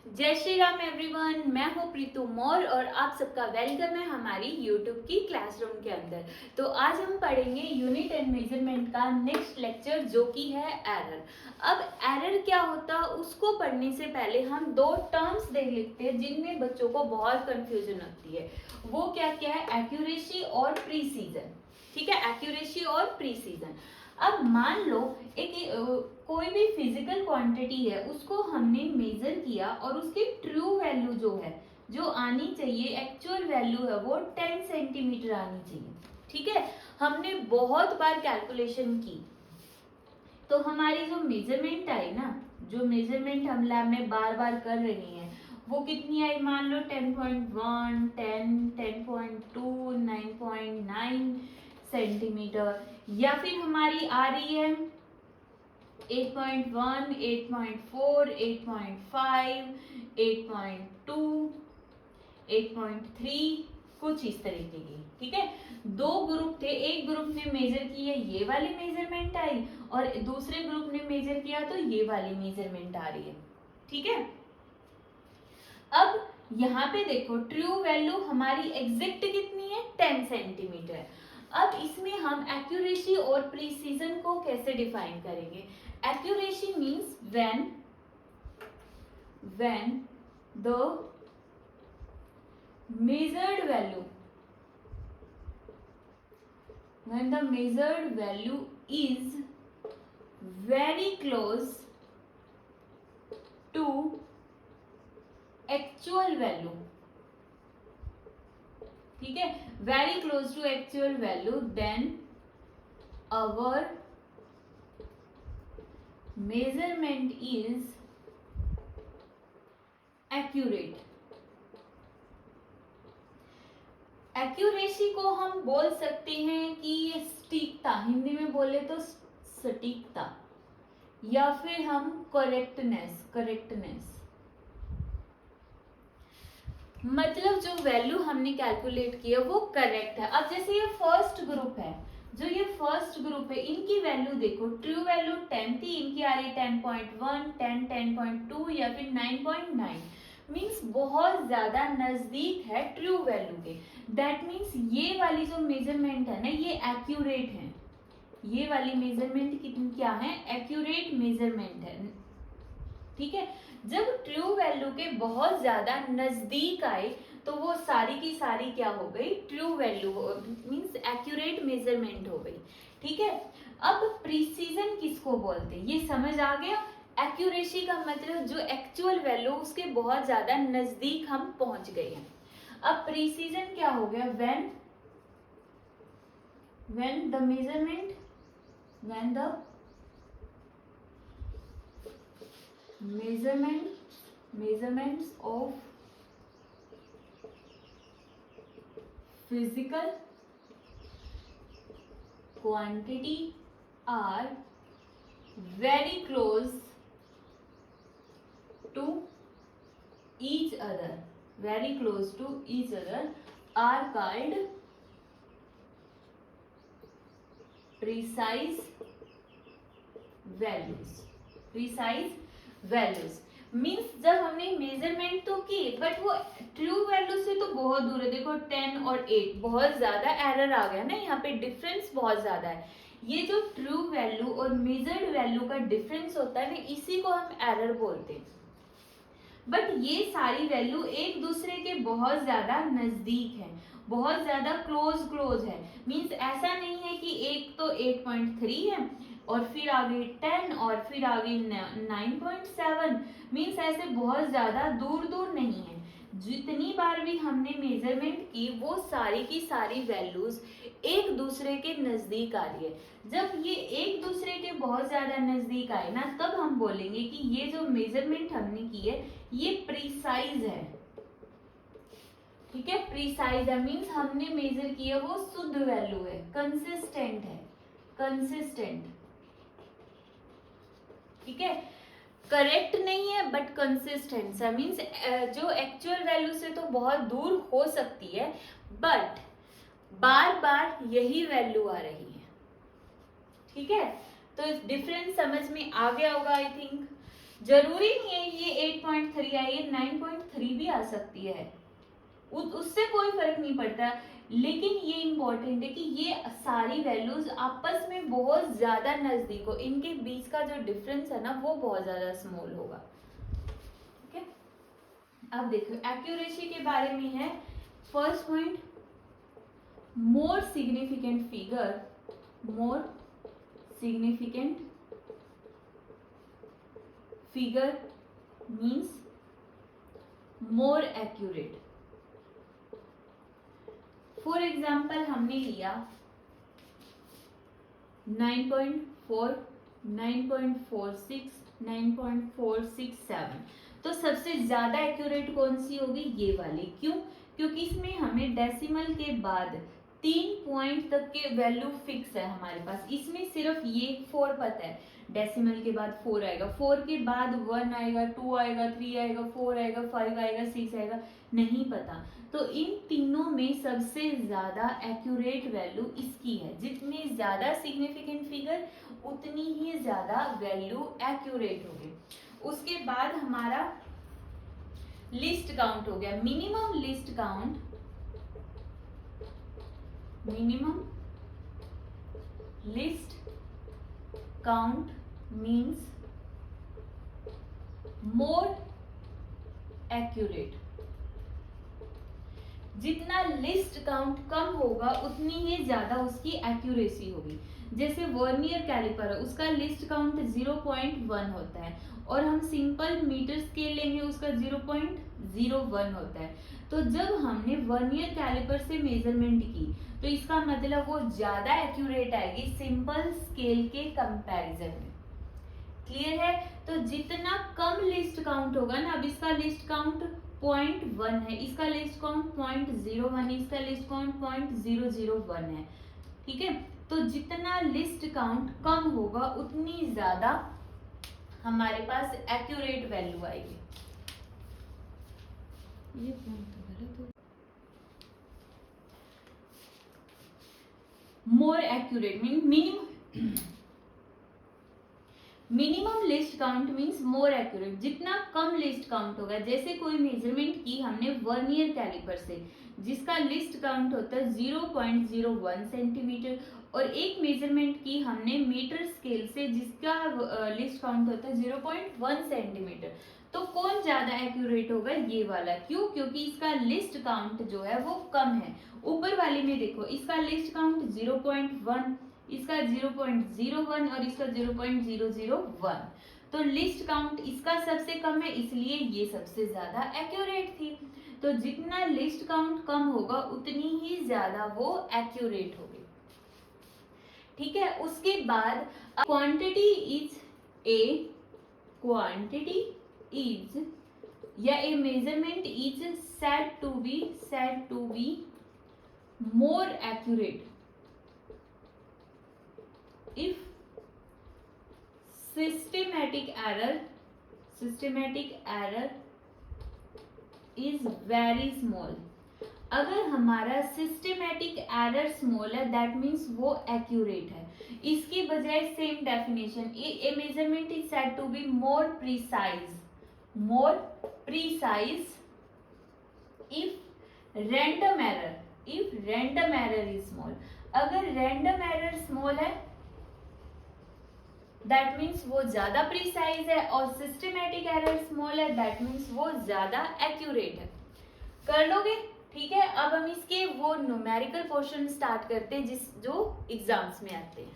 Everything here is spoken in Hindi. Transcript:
जय श्री राम एवरीवन, मैं हूँ प्रीतु मौर्य और आप सबका वेलकम है हमारी यूट्यूब की क्लासरूम के अंदर। तो आज हम पढ़ेंगे यूनिट एंड मेजरमेंट का नेक्स्ट लेक्चर जो कि है एरर। अब एरर क्या होता है उसको पढ़ने से पहले हम दो टर्म्स देख लेते हैं जिनमें बच्चों को बहुत कंफ्यूजन होती है। वो क्या क्या है? एक्यूरेसी और प्रीसीजन। ठीक है, एक्यूरेसी और प्रीसीजन। अब मान लो एक कोई भी फिजिकल क्वांटिटी है उसको हमने मेजर किया और उसकी ट्रू वैल्यू जो है, जो आनी चाहिए एक्चुअल वैल्यू है, वो 10 सेंटीमीटर आनी चाहिए। ठीक है, हमने बहुत बार कैलकुलेशन की तो हमारी जो मेजरमेंट आई ना, जो मेजरमेंट हम लैब में बार बार कर रहे हैं, वो कितनी आई? मान लो 10.1, 10, 10.2, 9.9 सेंटीमीटर, या फिर हमारी आ रही है 8.1, 8.4, 8.5, 8.2, 8.3, कुछ इस तरीके की। ठीक है, दो ग्रुप थे, एक ग्रुप ने मेजर किया ये वाली मेजरमेंट आई और दूसरे ग्रुप ने मेजर किया तो ये वाली मेजरमेंट आ रही है। ठीक है, अब यहाँ पे देखो ट्रू वैल्यू हमारी एग्जैक्ट कितनी है? 10 सेंटीमीटर। अब इसमें हम एक्यूरेसी और प्रीसीजन को कैसे डिफाइन करेंगे? Accuracy means when the measured value is very close to actual value. ठीक है, very close to actual value, then our measurement is accurate. Accuracy को हम बोल सकते हैं कि ये सटीकता, हिंदी में बोले तो सटीकता, या फिर हम करेक्टनेस। मतलब जो वैल्यू हमने कैलकुलेट की है वो करेक्ट है। अब जैसे ये फर्स्ट ग्रुप है, जो ये फर्स्ट ग्रुप है, इनकी वैल्यू देखो, ट्रू वैल्यू 10 थी, इनकी आ रही है 10.1, 10, 10.2 या फिर 9.9। मीन्स बहुत ज्यादा नजदीक है ट्रू वैल्यू के। दैट मीन्स ये वाली जो मेजरमेंट है ना, ये एक्यूरेट है। ये वाली मेजरमेंट कितनी क्या है? एक्यूरेट मेजरमेंट है। ठीक है, जब ट्रू वैल्यू के बहुत ज्यादा नजदीक आए तो वो सारी की सारी क्या हो गई? True value, means accurate measurement हो गई। ठीक है, अब प्रीसीजन किसको बोलते हैं ये समझ आ गया। एक्यूरेसी का मतलब जो एक्चुअल वैल्यू उसके बहुत ज्यादा नजदीक हम पहुंच गए हैं। अब प्रीसीजन क्या हो गया? when the measurements of physical quantity are very close to each other, are called precise values। Means जब हमने मेजरमेंट तो की बट वो ट्रू वैल्यू से तो बहुत दूर है। देखो 10 और 8 बहुत ज्यादा एरर आ गया ना, यहाँ पे डिफरेंस बहुत ज्यादा है। ये जो ट्रू वैल्यू और मेजर्ड वैल्यू का डिफरेंस होता है ना, इसी को हम एरर बोलते हैं। बट ये सारी वैल्यू एक दूसरे के बहुत ज्यादा नजदीक है, बहुत ज्यादा क्लोज है। मीन्स ऐसा नहीं है कि एक तो 8.3 है और फिर आगे 10 और फिर आगे 9.7। मीन्स ऐसे बहुत ज्यादा दूर नहीं है। जितनी बार भी हमने मेजरमेंट की वो सारी की सारी वैल्यूज एक दूसरे के नजदीक आ रही है। जब ये एक दूसरे के बहुत ज्यादा नजदीक आए ना, तब हम बोलेंगे कि ये जो मेजरमेंट हमने की है ये प्रिसाइज है। ठीक है, प्रिसाइज है मीन्स हमने मेजर किया वो शुद्ध वैल्यू है, कंसिस्टेंट है, ठीक है। करेक्ट नहीं है बट कंसिस्टेंट है, मीन्स जो एक्चुअल वैल्यू से तो बहुत दूर हो सकती है बट बार बार यही वैल्यू आ रही है। ठीक है, तो डिफरेंस समझ में आ गया होगा आई थिंक। जरूरी नहीं है ये 9.3 आई है, 9.3 भी आ सकती है, उससे कोई फर्क नहीं पड़ता। लेकिन ये इंपॉर्टेंट है कि ये सारी वैल्यूज आपस में बहुत ज्यादा नजदीक हो, इनके बीच का जो डिफरेंस है ना वो बहुत ज्यादा स्मॉल होगा। ठीक है, अब देखो एक्यूरेसी के बारे में है। First point, more significant figure, more significant figure means more accurate. For example हमने लिया 9.4, 9.46, 9.467, तो सबसे ज्यादा एक्यूरेट कौन सी होगी? ये वाली। क्यों? क्योंकि इसमें हमें डेसिमल के बाद 3 पॉइंट तक के वैल्यू फिक्स है हमारे पास। इसमें सिर्फ ये 4 पता है, डेसिमल के बाद 4 आएगा, 4 के बाद 1 आएगा, 2 आएगा, 3 आएगा, 4 आएगा, 5 आएगा, 6 आएगा, नहीं पता। तो इन तीनों में सबसे ज्यादा एक्यूरेट वैल्यू इसकी है। जितनी ज्यादा सिग्निफिकेंट फिगर उतनी ही ज्यादा वैल्यू एक्यूरेट होगी। उसके बाद हमारा लिस्ट काउंट हो गया। Minimum list count, minimum list count means more accurate. जितना लिस्ट काउंट कम होगा उतनी ही ज्यादा उसकी एक्यूरेसी होगी। जैसे वर्नियर कैलिपर है, उसका लिस्ट काउंट 0.1 होता है, और हम सिंपल मीटर स्केल लेंगे उसका 0.01 होता है। तो जब हमने वर्नियर कैलिपर से मेजरमेंट की तो इसका मतलब वो ज्यादा एक्यूरेट आएगी सिंपल स्केल के कंपैरिजन में। क्लियर है? तो जितना कम लिस्ट काउंट होगा ना, अब इसका लिस्ट काउंट 0.1 है, इसका लिस्ट काउंट 0.01 है, इसका लिस्ट काउंट 0.001 है। ठीक है, तो जितना लिस्ट काउंट कम होगा उतनी ज्यादा हमारे पास एक्यूरेट वैल्यू आएगी। ये more accurate mean minimum list count means more accurate. जितना कम लिस्ट काउंट होगा, जैसे कोई मेजरमेंट की हमने वर्नियर कैलिपर से जिसका लिस्ट काउंट होता है 0.01 सेंटीमीटर, और एक मेजरमेंट की हमने मीटर स्केल से जिसका लिस्ट काउंट होता है 0.1 सेंटीमीटर, तो कौन ज्यादा एक्यूरेट होगा? ये वाला। क्यों? क्योंकि इसका लिस्ट काउंट जो है वो कम है। ऊपर वाले में देखो, इसका लिस्ट काउंट 0.1, इसका 0.01 और इसका 0.001, तो लिस्ट काउंट इसका सबसे कम है, इसलिए ये सबसे ज्यादा एक्यूरेट थी। तो जितना लिस्ट काउंट कम होगा उतनी ही ज्यादा वो एक्यूरेट होगी। ठीक है, उसके बाद quantity is A, quantity is या A measurement is said to be more accurate if systematic error is very small। अगर हमारा सिस्टेमेटिक एरर स्मॉल है दैट मीन्स वो एक्यूरेट है। इसकी बजाय same definition, a measurement is said to be more precise if random error is small. अगर रैंडम एरर स्मॉल है दैट मीन्स वो ज्यादा प्रीसाइज है, और सिस्टेमेटिक एरर स्मॉल है दैट मीन्स वो ज्यादा एक्यूरेट है। कर लोगे? ठीक है, अब हम इसके वो न्यूमेरिकल पोर्शन स्टार्ट करते हैं जो एग्जाम्स में आते हैं।